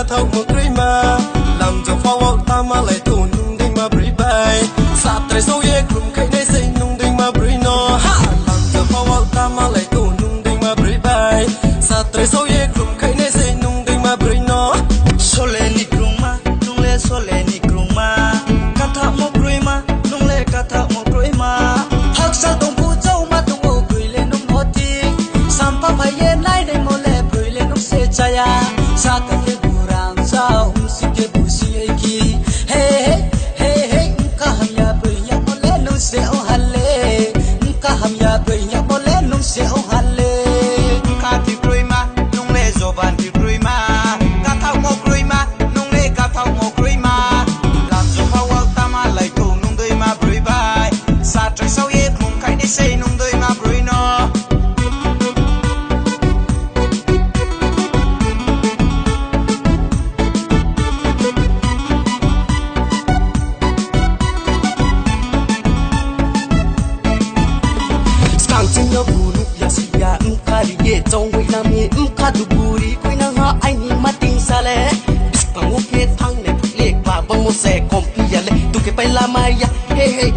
thâu một cây mà làm cho phao áo ta mà lại tù nung đinh mà bưởi bay sạt trời sâu ye cùng cây này xây nung đinh mà bưởi nó làm cho phao áo ta mà lại tù nung đinh mà bưởi bay sạt trời sâu ye cùng cây này xây nung đinh mà bưởi nó sole ni kruma nung le sole ni kruma kata mo kruma nung le kata mo kruma hak sa tong pu châu ma tong o bưởi le nung hoti sampa phai ye nai dei mo le bưởi le nung se chaya sa ka ye burang sao si ke bu si ai ki he he he ka ham ya bưởi ya mo le nung se o halle ka ham ya bưởi ya mo le nung se o halle ka ti kruma nung le zo ban ti kruma ka thau mo kruma nung le ka thau mo kruma làm zo phao wa ta ma lai tu nung dei ma bưởi bai sa trai sau ye mung kai ni sei nung dei ma bưởi no Sang yo bulu ya sia kali ye trong wi na mi ka du buri kui na ha ai ni ma ting sa le pa ngo ke thang ne le pa bang mo se kom pi ya le tu ke pai la mai ya he he